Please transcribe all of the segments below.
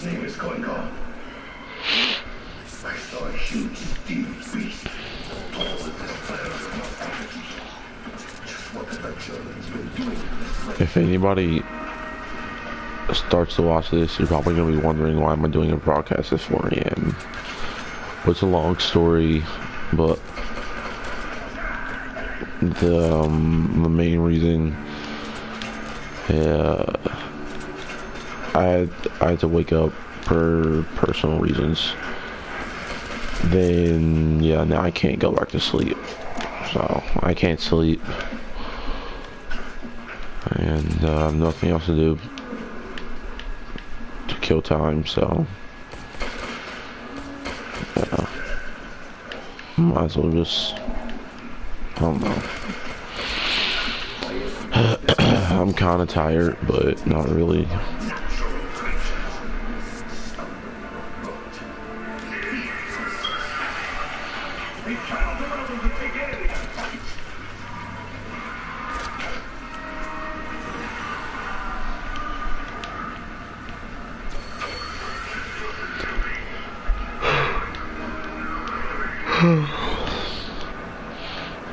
thing is going on. I saw a huge steel beast, tall as this planet of energy. Just what the Germans been doing in this place. If anybody starts to watch this, you're probably going to be wondering why am I doing a broadcast at 4 a.m. It's a long story, but the main reason, I had to wake up for personal reasons. Then yeah, now I can't go back to sleep, so I can't sleep, and nothing else to do to kill time. So yeah, might as well just, I don't know. I'm kind of tired, but not really.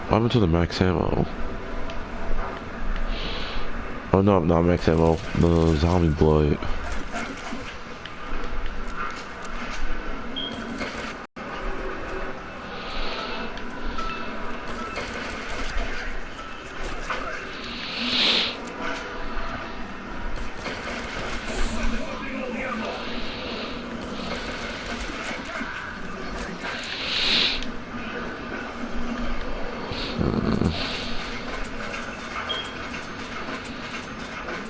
What happened to the max ammo? Oh no, not max ammo, the zombie blood.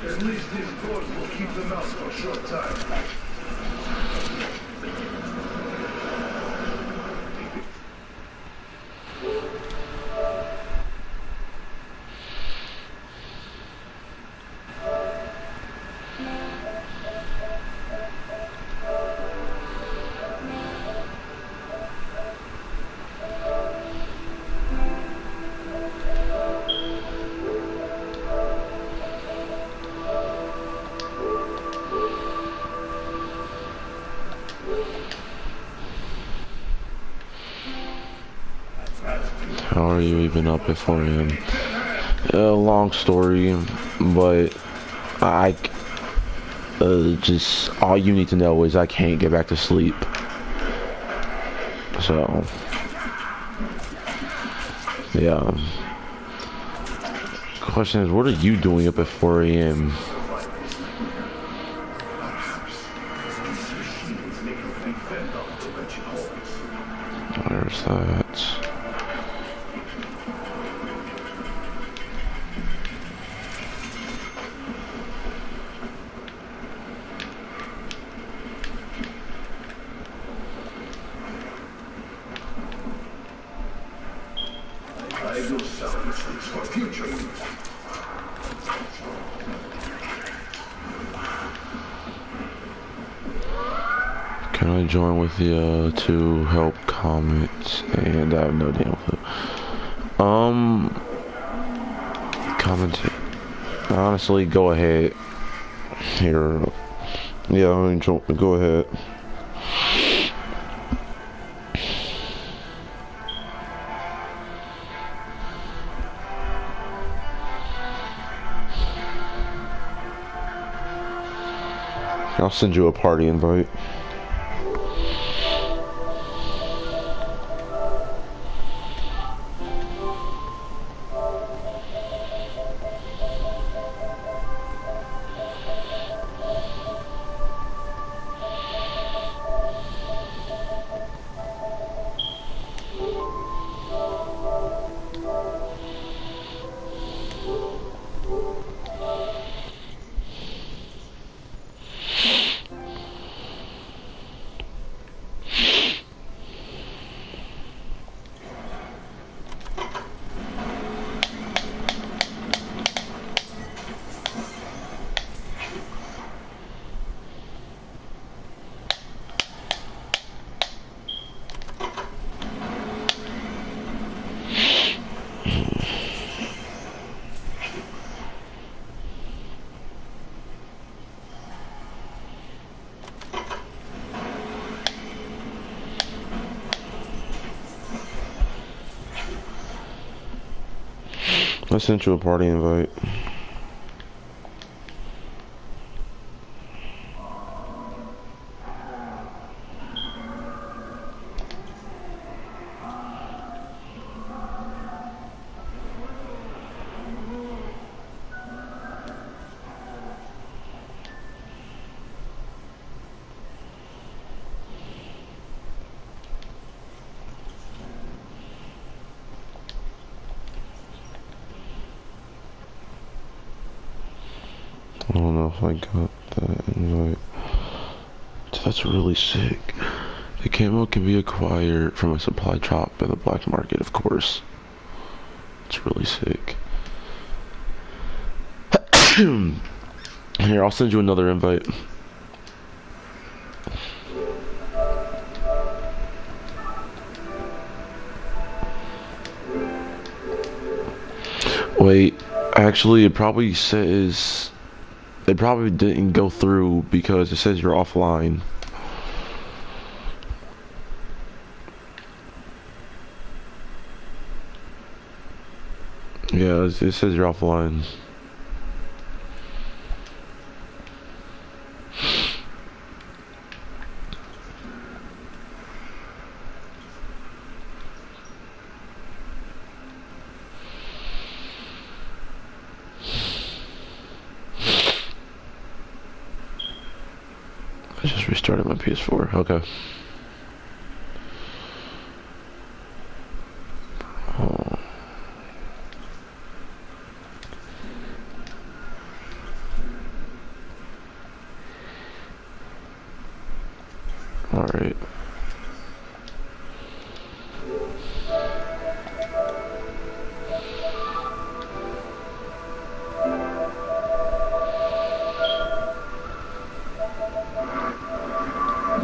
At least these boards will keep them out for a short time. How are you even up at 4 a.m.? Long story, but I just, all you need to know is I can't get back to sleep. So yeah. Question is, what are you doing up at 4 a.m.? Where's that? I will sell these things for future use. Can I join with you to help comment? And I have no damn clue. Comment. Honestly, go ahead. Here. Yeah, I mean, go ahead. I'll send you a party invite. I sent you a party invite. I don't know if I got that invite. That's really sick. The camo can be acquired from a supply shop in the black market, of course. It's really sick. Here, I'll send you another invite. Wait, actually, it probably says... It probably didn't go through because it says you're offline. Yeah, it says you're offline. I just restarted my PS4. Okay. Oh. All right.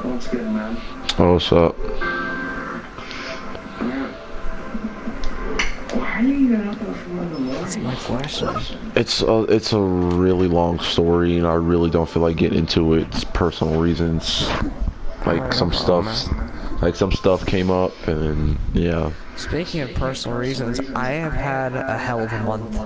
What's good, man? Oh, what's up? Why are you even up from the That's my question. It's a really long story, and I really don't feel like getting into it. It's personal reasons. Like some stuff came up, and yeah. Speaking of personal reasons, I have had a hell of a month.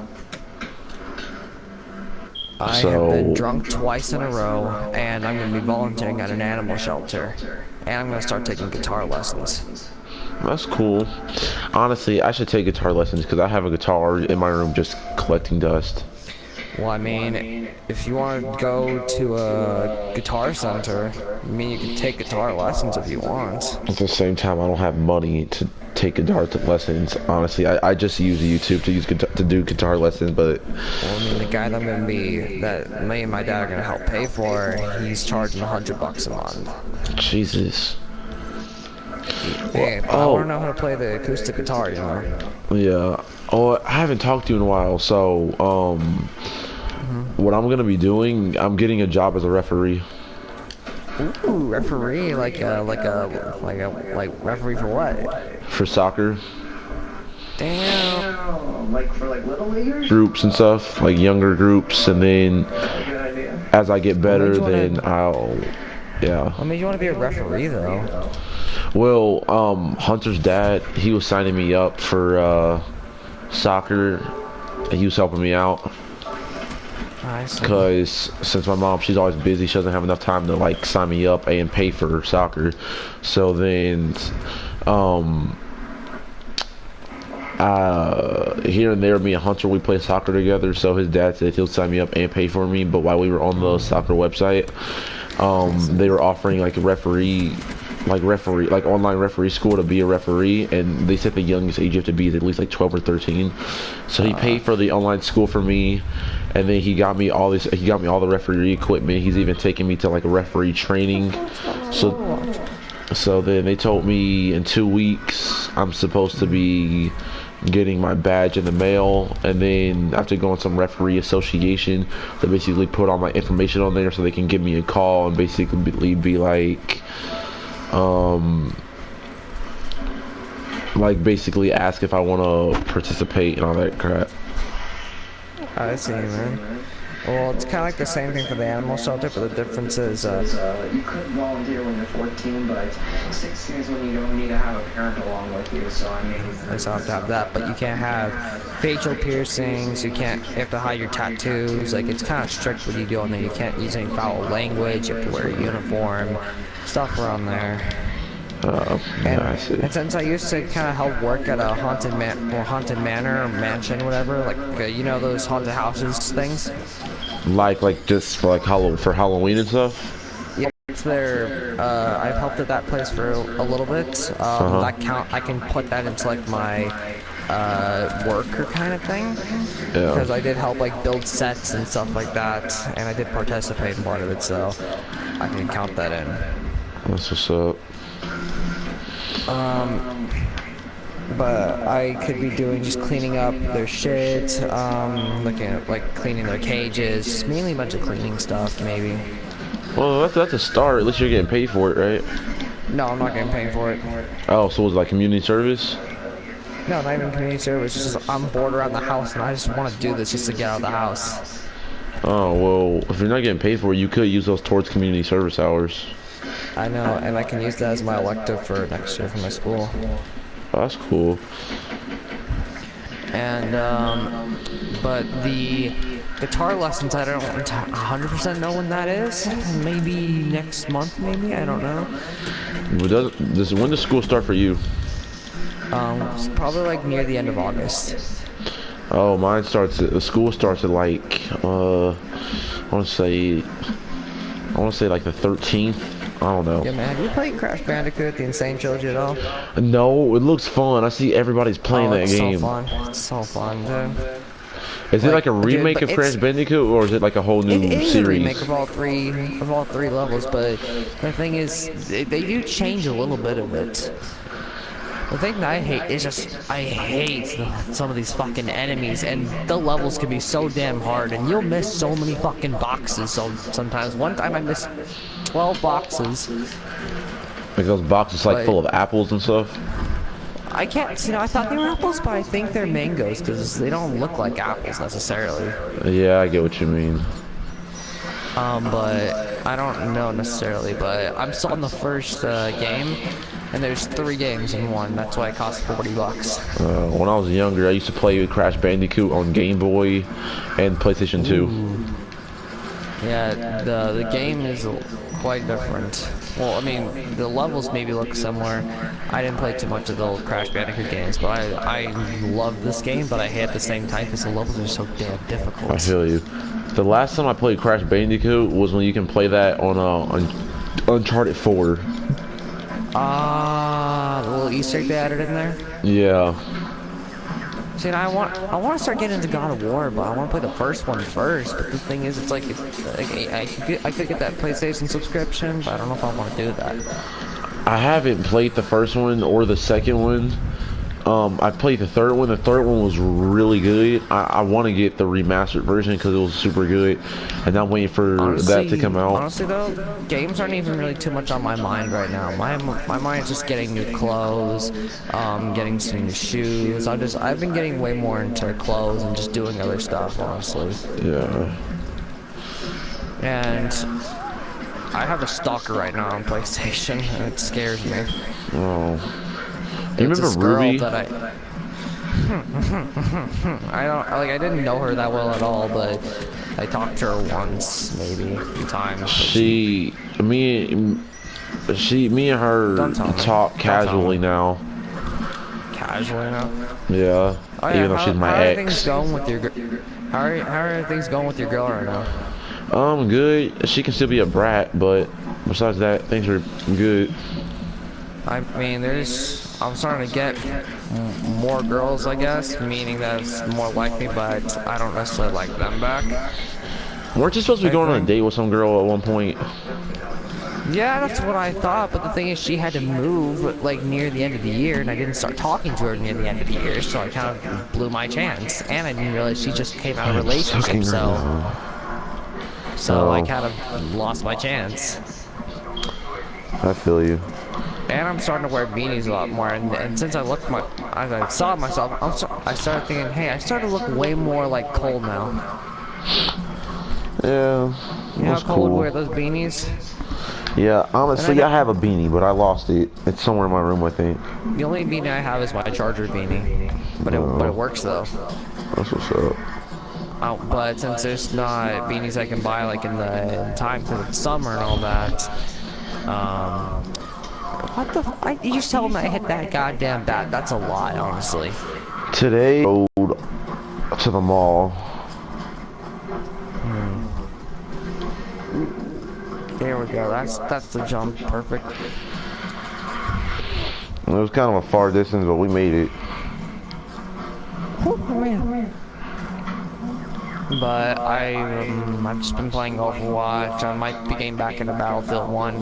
I have been drunk twice in a row, and I'm going to be volunteering at an animal shelter. And I'm going to start taking guitar lessons. That's cool. Honestly, I should take guitar lessons because I have a guitar in my room just collecting dust. Well, I mean, if you want to go to a guitar center, I mean, you can take guitar lessons if you want. At the same time, I don't have money to take guitar lessons. Honestly, I just use YouTube to do guitar lessons, but Well, I mean, the guy that me and my dad are going to help pay for, he's charging $100 a month. Jesus. Yeah, but I want to know how to play the acoustic guitar, you know? Yeah. Oh, I haven't talked to you in a while, so, what I'm gonna be doing, I'm getting a job as a referee. Ooh, referee, like referee for what? For soccer. Damn. Like for like little leaguers? Groups and stuff, like younger groups, and then Good idea. as I get better, then I'll, yeah. What made you want to be a referee, though? Well, Hunter's dad, he was signing me up for, soccer, and he was helping me out. I see. Because since my mom, she's always busy, she doesn't have enough time to like sign me up and pay for soccer. So then here and there, me and Hunter, we play soccer together. So his dad said he'll sign me up and pay for me. But while we were on the soccer website, they were offering like a referee, like online referee school to be a referee, and they said the youngest age you have to be is at least like 12 or 13. So he paid for the online school for me, and then he got me all this. He got me all the referee equipment. He's even taking me to like a referee training. So then they told me in 2 weeks I'm supposed to be getting my badge in the mail, and then after going some referee association, they basically put all my information on there so they can give me a call and basically be like basically ask if I want to participate and all that crap. I see, man. Well, it's kind of like the same thing for the animal shelter, but the difference is, You could volunteer when you're 14, but I think 16 is when you don't need to have a parent along with you, so I mean... you still have to have that, but you can't have facial piercings, you have to hide your tattoos, like, it's kind of strict what you do on there. You can't use any foul language, you have to wear a uniform, stuff around there. Yeah, I see. And since I used to kind of help work at a haunted manor or mansion, whatever, like, you know those haunted houses things? Like just for like Halloween and stuff. Yeah, it's there. I've helped at that place for a little bit. I can put that into like my worker kind of thing. Yeah. Because I did help like build sets and stuff like that, and I did participate in part of it, so I can count that in. That's what's up. But I could be doing just cleaning up their shit, looking at like cleaning their cages, mainly a bunch of cleaning stuff, maybe. Well, that's a start. At least you're getting paid for it, right? No, I'm not getting paid for it. Oh, so it was like community service? No, not even community service. It's just I'm bored around the house and I just want to do this just to get out of the house. Oh, well, if you're not getting paid for it, you could use those towards community service hours. I know, and I can use that as my elective for next year for my school. Oh, that's cool. And, but the guitar lessons, I don't 100% know when that is. Maybe next month, maybe? I don't know. But when does school start for you? It's probably like near the end of August. Oh, school starts at like, I want to say like the 13th. I don't know. Yeah, man, have you played Crash Bandicoot, the Insane Trilogy at all? No, it looks fun. I see everybody's playing that game. It's so fun. It's so fun, dude. Is it like a remake of Crash Bandicoot, or is it like a whole new It is series? a remake of all three levels, but the thing is, they do change a little bit of it. The thing that I hate is I hate some of these fucking enemies, and the levels can be so damn hard, and you'll miss so many fucking boxes. So sometimes, one time I missed 12 boxes. Like those boxes like full of apples and stuff? I can't, I thought they were apples, but I think they're mangoes, because they don't look like apples necessarily. Yeah, I get what you mean. But I don't know necessarily, but I'm still on the first game, and there's 3 games in one. That's why it costs $40. When I was younger, I used to play Crash Bandicoot on Game Boy and PlayStation 2. Ooh. Yeah, the game is quite different. Well, I mean, the levels maybe look similar. I didn't play too much of the old Crash Bandicoot games, but I love this game, but I hate at the same time because the levels are so damn difficult. I feel you. The last time I played Crash Bandicoot was when you can play that on Uncharted 4. The little Easter egg they added in there? Yeah. See, and I want to start getting into God of War, but I want to play the first one first. But the thing is, it's like I could get that PlayStation subscription, but I don't know if I want to do that. I haven't played the first one or the second one. I played the third one. The third one was really good. I want to get the remastered version because it was super good, and I'm waiting for that to come out. Honestly, though, games aren't even really too much on my mind right now. My mind's just getting new clothes, getting some new shoes. I've been getting way more into clothes and just doing other stuff, honestly. Yeah. And I have a stalker right now on PlayStation, and it scares me. Oh. Do you remember Ruby? That I didn't know her that well at all, but I talked to her once, maybe a few times. Me and her talk casually now. Casually now? Yeah. Oh, yeah. Even though she's my how are ex. Things going with your, how are things going with your girl right now? Good. She can still be a brat, but besides that, things are good. I mean, I'm starting to get more girls, I guess, meaning that it's more like me, but I don't necessarily like them back. Weren't you supposed to be going on a date with some girl at one point? Yeah, that's what I thought, but the thing is she had to move, like, near the end of the year, and I didn't start talking to her near the end of the year, so I kind of blew my chance. And I didn't realize she just came out of a relationship, so I kind of lost my chance. I feel you. And I'm starting to wear beanies a lot more, and since I saw myself, I started thinking, hey, I started to look way more like Cole now. Yeah, You know how that's cold cool. wear those beanies? Yeah, honestly, And I have a beanie, but I lost it. It's somewhere in my room, I think. the only beanie I have is my Charger beanie, but it works though. That's what's up. But since there's not beanies I can buy like in the time because it's summer and all that, what the? You just told me I hit that goddamn bat. That's a lie, honestly. Today, I rode to the mall. There we go. That's the jump. Perfect. It was kind of a far distance, but we made it. Oh, man. But I've just been playing Overwatch. I might be getting back into Battlefield 1.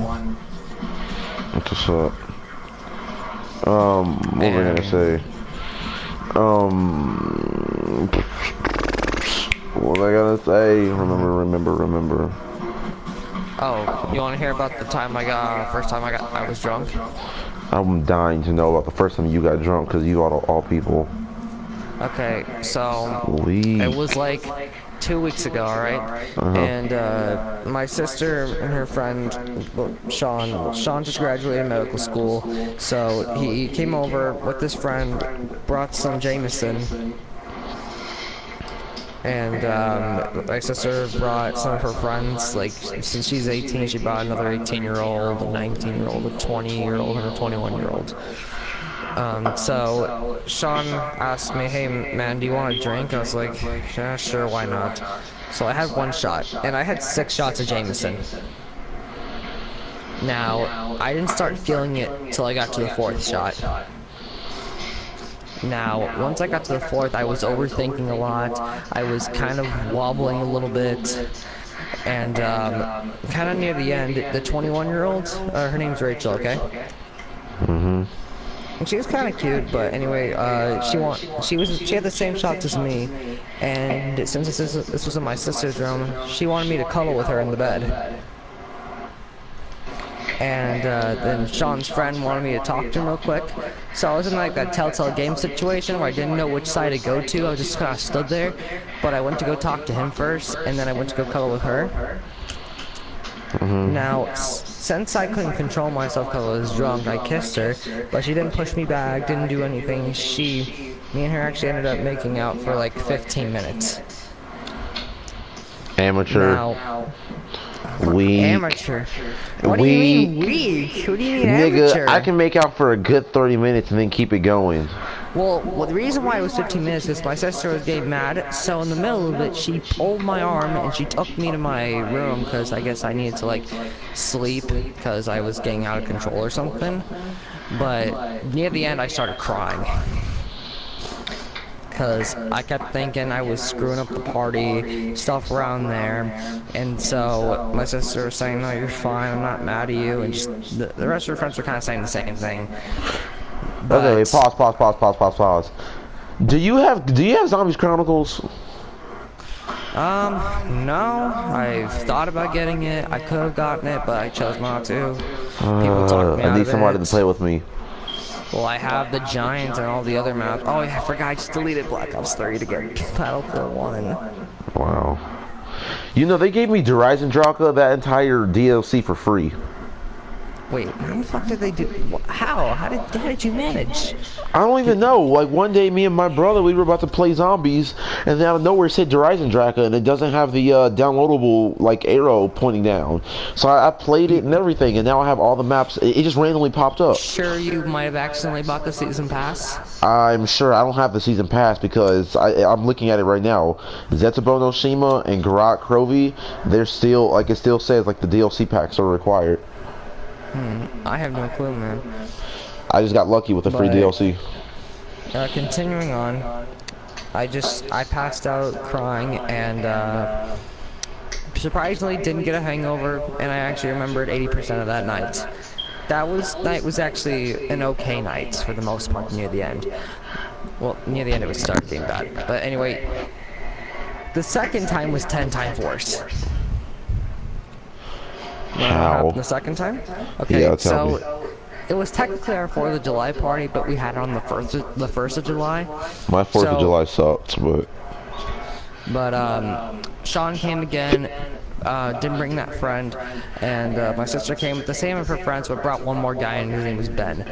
What's up? What was I gonna say? What was I gonna say? Remember. Oh, you want to hear about the time first time I was drunk? I'm dying to know about the first time you got drunk, because you got all people. Okay, so Please. it was like 2 weeks ago, alright? And my sister and her friend, Sean just graduated medical school, so he came over with his friend, brought some Jameson, and my sister brought some of her friends. Like, since she's 18, she brought another 18-year-old, a 19-year-old, a 20-year-old, and a 21-year-old. So Sean asked me, "Hey man, do you want a drink?" I was like, "Yeah, sure, why not?" So I had one shot, and I had 6 shots of Jameson. Now, I didn't start feeling it till I got to the 4th shot. Now, once I got to the 4th, I was overthinking a lot. I was kind of wobbling a little bit. And kind of near the end, the 21-year-old, her name's Rachel, okay? Mm-hmm. And she was kind of cute, but anyway, she had the same shots as me, and since this was in my sister's room, she wanted me to cuddle with her in the bed. And then Sean's friend wanted me to talk to him real quick, so I was in like that telltale game situation where I didn't know which side to go to. I just kind of stood there, but I went to go talk to him first, and then I went to go cuddle with her. Now, since I couldn't control myself because I was drunk, I kissed her, but she didn't push me back, didn't do anything. Me and her actually ended up making out for like 15 minutes. Amateur. Now, Weak. amateur. What do you mean weak? What do you mean amateur? Nigga, I can make out for a good 30 minutes and then keep it going. Well, the reason why it was 15 minutes is my sister was getting mad, so in the middle of it, she pulled my arm and she took me to my room because I guess I needed to, like, sleep because I was getting out of control or something. But near the end, I started crying. Because I kept thinking I was screwing up the party, stuff around there, and so my sister was saying, "No, you're fine, I'm not mad at you," and just the rest of her friends were kind of saying the same thing. But, Okay, pause. Do you have Zombies Chronicles? No, I've thought about getting it. I could have gotten it, but I chose not to. People talked me out I need of somebody it. to play with me. Well, I have the Giants and all the other maps. Oh, yeah, I forgot. I just deleted Black Ops 3 to get Battlefield 1. Wow. You know, they gave me Horizon Draka, that entire DLC for free. Wait, how the fuck did they do? How? How did you manage? I don't even know. Like, one day, me and my brother, we were about to play zombies, and then out of nowhere it said Horizon Draka, and it doesn't have the downloadable, like, arrow pointing down. So I played it and everything, and now I have all the maps. It just randomly popped up. Sure you might have accidentally bought the season pass? I'm sure I don't have the season pass because I'm looking at it right now. Zetsubo no Shima and Garat Krovi, they're still, like, it still says, like, the DLC packs are required. I have no clue, man. I just got lucky with the free DLC. Continuing on, I passed out crying and surprisingly didn't get a hangover, and I actually remembered 80% of that night. That night was actually an okay night for the most part near the end. Well, near the end it would start getting bad. But anyway, the second time was 10 times worse. How? The second time? Okay, yeah, so it was technically our 4th of July party, but we had it on the 1st of July. My 4th of July sucked, but... But Sean came again. Didn't bring that friend, and my sister came with the same of her friends, but brought one more guy, and his name was Ben.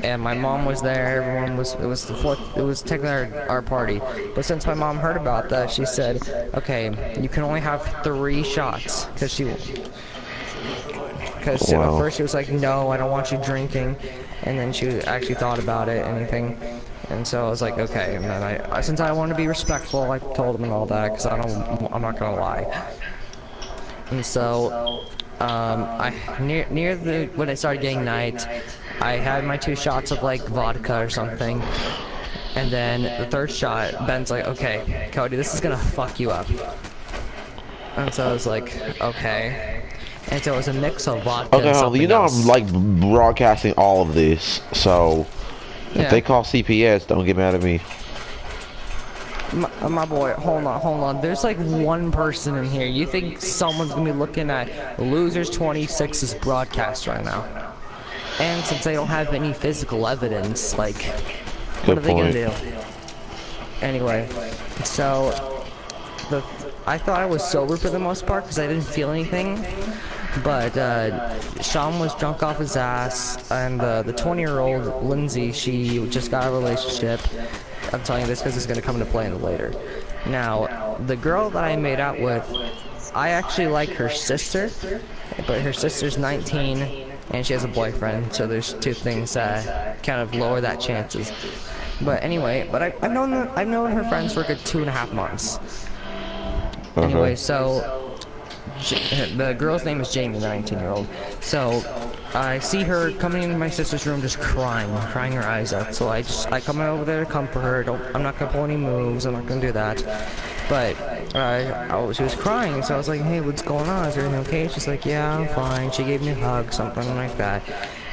And my mom was there. Everyone was. It was the fourth. It was technically our party. But since my mom heard about that, she said, "Okay, you can only have 3 shots," because at first she was like, "No, I don't want you drinking," and then she actually thought about it, anything. And so I was like, okay. And then since I want to be respectful, I told him and all that, because I'm not gonna lie. And so, when I started getting night, I had my 2 shots of like vodka or something, and then the 3rd shot, Ben's like, okay, Cody, this is gonna fuck you up. And so I was like, okay. And so it was a mix of vodka and something else. I'm like broadcasting all of this, so if they call CPS, don't get mad at me. My boy, hold on. There's like 1 person in here. You think someone's gonna be looking at Losers 26's broadcast right now? And since they don't have any physical evidence, like, what are they gonna do? Anyway, so I thought I was sober for the most part because I didn't feel anything. But Sean was drunk off his ass, and the 20-year-old Lindsay, she just got a relationship. I'm telling you this because it's going to come into play in later. Now, the girl that I made out with, I actually like her sister, but her sister's 19, and she has a boyfriend, so there's 2 things that kind of lower that chances. But anyway, I've known her friends for a good 2.5 months. Anyway, so the girl's name is Jamie, the 19-year-old. So I see her coming into my sister's room just crying her eyes out. So I come over there to comfort her. I'm not gonna pull any moves. I'm not gonna do that. But she was crying, so I was like, hey, what's going on? Is everything okay? She's like, yeah, I'm fine. She gave me a hug, something like that.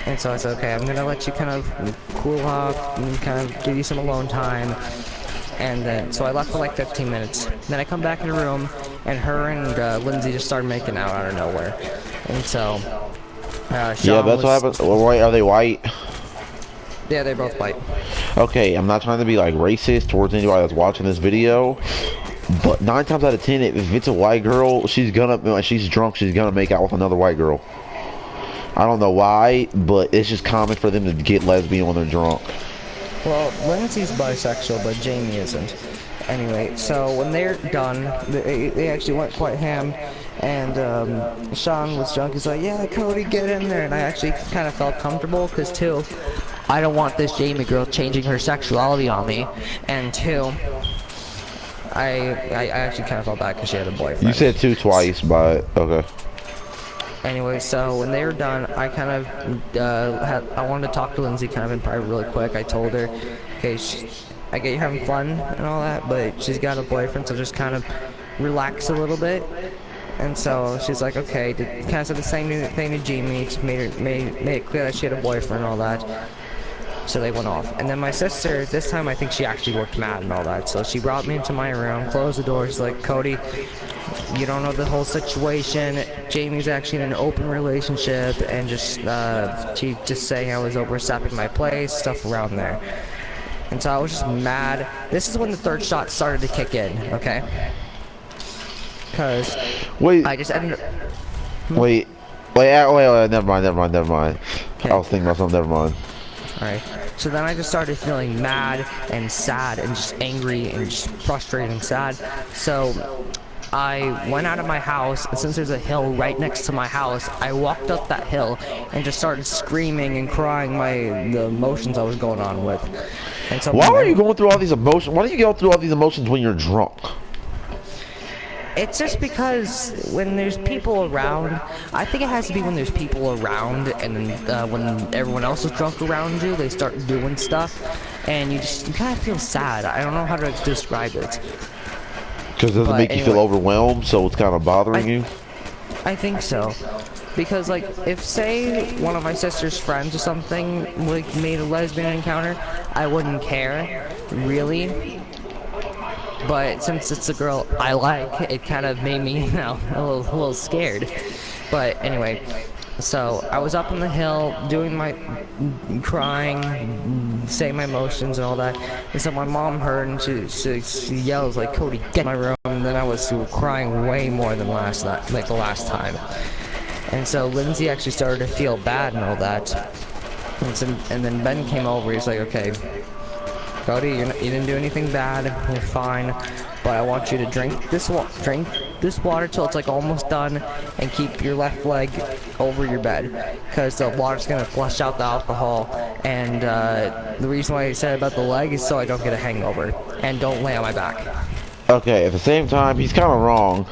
And so I said, okay, I'm gonna let you kind of cool off and kind of give you some alone time. And then, so I left for like 15 minutes. Then I come back in the room, and her and Lindsay just started making out out of nowhere. And so, Sean that's what happens. Wait, are they white? Yeah, they're both white. Okay, I'm not trying to be like racist towards anybody that's watching this video, but 9 times out of 10, if it's a white girl, she's drunk, she's gonna make out with another white girl. I don't know why, but it's just common for them to get lesbian when they're drunk. Well, Lindsay's bisexual, but Jamie isn't. Anyway, so when they're done, they actually went quite ham, and Sean was drunk. He's like, yeah, Cody, get in there. And I actually kind of felt comfortable, because 2, I don't want this Jamie girl changing her sexuality on me, and 2, I actually kind of felt bad because she had a boyfriend. You said 2 twice, but okay. Anyway, so when they were done, I kind of I wanted to talk to Lindsay kind of in private really quick. I told her, okay, I get you having fun and all that, but she's got a boyfriend, so just kind of relax a little bit. And so she's like, okay, kind of said the same thing to Jamie, just made it clear that she had a boyfriend and all that. So they went off. And then my sister, this time I think she actually worked mad and all that. So she brought me into my room, closed the door. She's like, Cody, you don't know the whole situation. Jamie's actually in an open relationship, and she just saying I was overstepping my place, stuff around there. And so I was just mad. This is when the 3rd shot started to kick in, okay? Because I just ended up... Wait, never mind. Okay. I was thinking about something, never mind. Alright, so then I just started feeling mad and sad and just angry and just frustrated and sad. So I went out of my house, and since there's a hill right next to my house, I walked up that hill and just started screaming and crying the emotions I was going on with. And so why are you going through all these emotions? Why do you go through all these emotions when you're drunk? It's just because when there's people around, I think it has to be when there's people around, and then when everyone else is drunk around you, they start doing stuff, and you kind of feel sad. I don't know how to describe it. Because it doesn't make you feel overwhelmed, so it's kind of bothering you? I think so. Because, like, if, say, one of my sister's friends or something, like, made a lesbian encounter, I wouldn't care, really. But since it's a girl I like, it kind of made me, a little scared. But anyway, So I was up on the hill doing my crying, saying my emotions and all that. And so my mom heard and she yells like, "Cody, get in my room." And then I was crying way more than the last time. And so Lindsay actually started to feel bad and all that. And then Ben came over. He's like, "Okay, Cody, you didn't do anything bad. You're fine. But I want you to drink this water till it's like almost done, and keep your left leg over your bed, because the water's gonna flush out the alcohol. And the reason why I said about the leg is so I don't get a hangover, and don't lay on my back." Okay, at the same time, he's kind of wrong.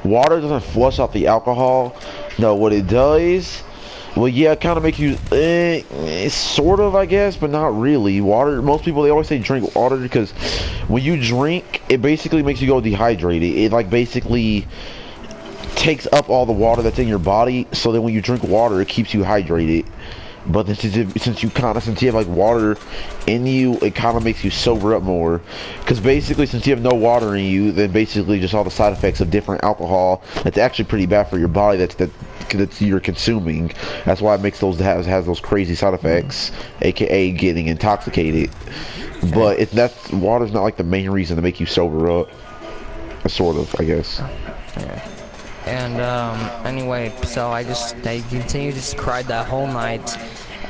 Water doesn't flush out the alcohol. No, what it does, well, yeah, it kind of makes you, sort of, I guess, but not really. Water, most people, they always say drink water because when you drink, it basically makes you go dehydrated. It, like, basically takes up all the water that's in your body, so then when you drink water, it keeps you hydrated. But then since you have like water in you, it kind of makes you sober up more. Because basically, since you have no water in you, then basically just all the side effects of different alcohol that's actually pretty bad for your body that you're consuming. That's why it makes has those crazy side effects, aka getting intoxicated. But water's not like the main reason to make you sober up. Sort of, I guess. Yeah. And anyway, so I continued to cry that whole night,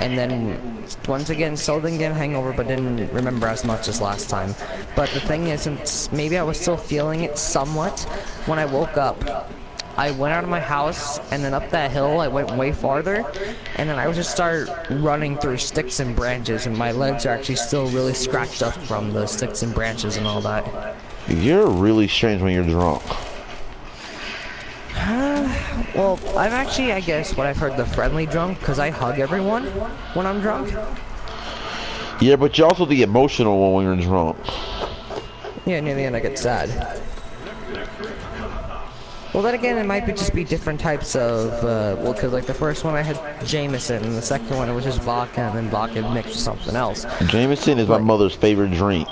and then once again still didn't get a hangover, but didn't remember as much as last time. But the thing is, since maybe I was still feeling it somewhat, when I woke up, I went out of my house, and then up that hill I went way farther, and then I just started running through sticks and branches, and my legs are actually still really scratched up from the sticks and branches and all that. You're really strange when you're drunk. Well, I'm actually, I guess, what I've heard, the friendly drunk, because I hug everyone when I'm drunk. Yeah, but you're also the emotional one when you're drunk. Yeah, near the end I get sad. Well, then again, it might just be different types of, well, because like the first one I had Jameson, and the second one it was just vodka, and then vodka mixed with something else. Jameson is my mother's favorite drink.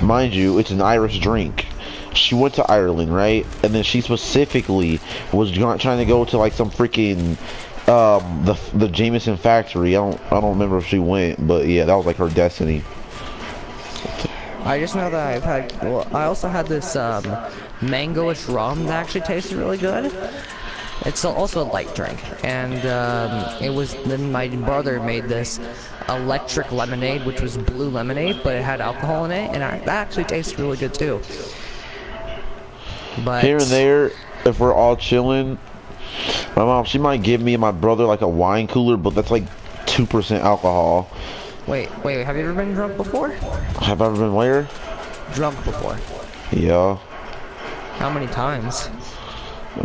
Mind you, it's an Irish drink. She went to Ireland, right? And then she specifically was trying to go to like some freaking the Jameson factory. I don't remember if she went, but yeah, that was like her destiny. I just know that I also had this mango-ish rum that actually tasted really good. It's also a light drink, and then my brother made this electric lemonade, which was blue lemonade, but it had alcohol in it, and that actually tasted really good too. But here and there, if we're all chilling, my mom, she might give me and my brother like a wine cooler, but that's like 2% alcohol. Wait, have you ever been drunk before? Have I ever been where? Drunk before. Yeah. How many times? I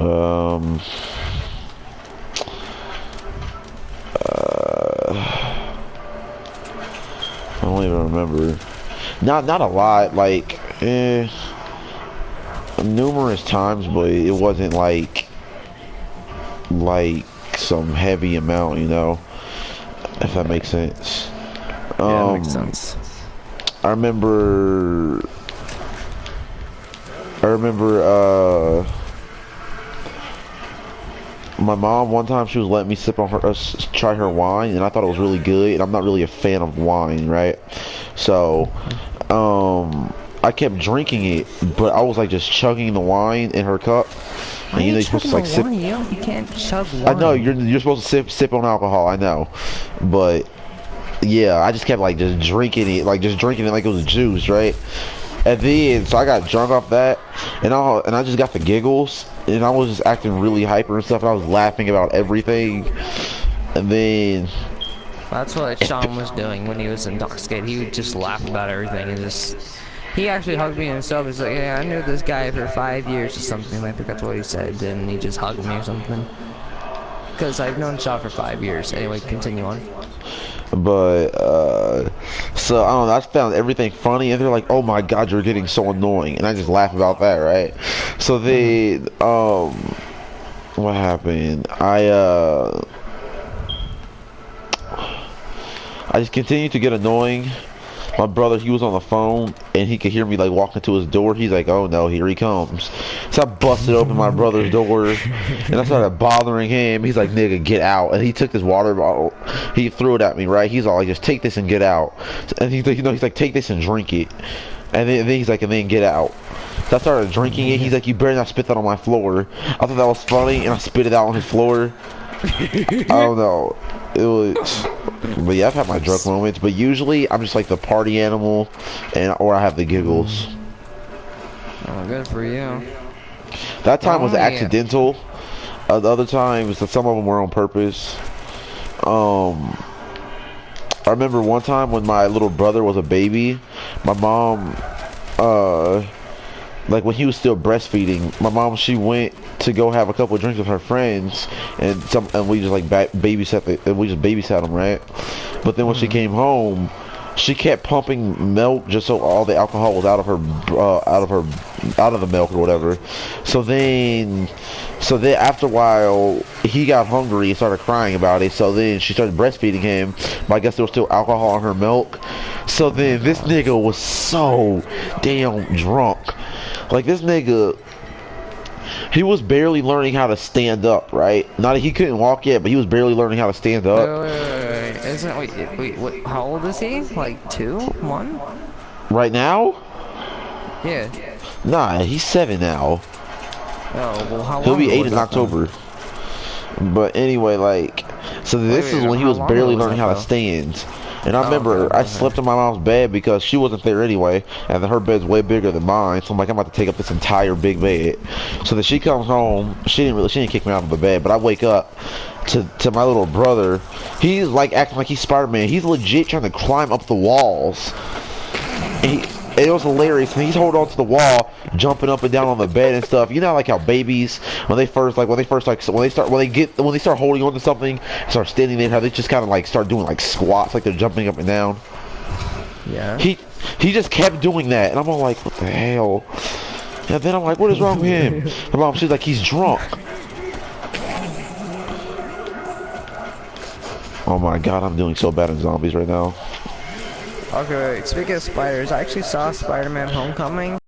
don't even remember. Not a lot, like, numerous times, but it wasn't like some heavy amount, you know, if that makes sense. Yeah, it makes sense. I remember my mom one time, she was letting me sip on try her wine, and I thought it was really good, and I'm not really a fan of wine, right? So I kept drinking it, but I was like just chugging the wine in her cup. And you know, you're supposed to like sip. You can't chug wine. I know you're supposed to sip on alcohol. I know, but yeah, I just kept like just drinking it like it was juice, right? And then so I got drunk off that, and I just got the giggles, and I was just acting really hyper and stuff, and I was laughing about everything, and then. That's what Sean was doing when he was intoxicated. He would just laugh about everything and just. He actually hugged me himself. He's like, "Yeah, I knew this guy for 5 years or something." I think that's what he said. And he just hugged me or something. Because I've known Sean for 5 years. Anyway, continue on. But so I don't know. I just found everything funny, and they're like, "Oh my God, you're getting so annoying," and I just laugh about that, right? So then, what happened? I just continued to get annoying. My brother, he was on the phone and he could hear me like walking to his door. He's like, "Oh no, here he comes!" So I busted open my brother's door and I started bothering him. He's like, "Nigga, get out!" And he took his water bottle, he threw it at me. Right? He's all like, "Just take this and get out." And he's like, he's like, "Take this and drink it." And then he's like, "And then get out." So I started drinking it. He's like, "You better not spit that on my floor." I thought that was funny, and I spit it out on his floor. I don't know. It was, but yeah, I've had my drunk moments. But usually, I'm just like the party animal, or I have the giggles. Oh, good for you. That time was yeah. accidental. The other times, some of them were on purpose. I remember one time when my little brother was a baby, my mom, like when he was still breastfeeding, my mom, she went to go have a couple of drinks with her friends, and we just like babysat him, right? But then when she came home, she kept pumping milk just so all the alcohol was out of the milk or whatever. So then after a while, he got hungry and started crying about it. So then she started breastfeeding him, but I guess there was still alcohol in her milk. So then this nigga was so damn drunk. Like, this nigga, he was barely learning how to stand up, right? Not that he couldn't walk yet, but he was barely learning how to stand up. Wait. Isn't wait, what? How old is he? Like 2, 1? Right now? Yeah. Nah, he's 7 now. Oh, well, how long? He'll be 8 was in that October. But anyway, like, so this is when he was barely learning how to stand. And I remember I slept in my mom's bed because she wasn't there anyway, and her bed's way bigger than mine. So I'm like, I'm about to take up this entire big bed. So that she comes home, she didn't kick me out of the bed, but I wake up to my little brother. He's like acting like he's Spider-Man. He's legit trying to climb up the walls. It was hilarious. And he's holding on to the wall, jumping up and down on the bed and stuff. You know, like how babies, when they start holding on to something, start standing there, how they just kind of like start doing like squats, like they're jumping up and down. Yeah. He just kept doing that, and I'm all like, what the hell? And then I'm like, what is wrong with him? My mom, she's like, he's drunk. Oh my god, I'm doing so bad in zombies right now. Okay, wait, speaking of spiders, I actually saw Spider-Man Homecoming.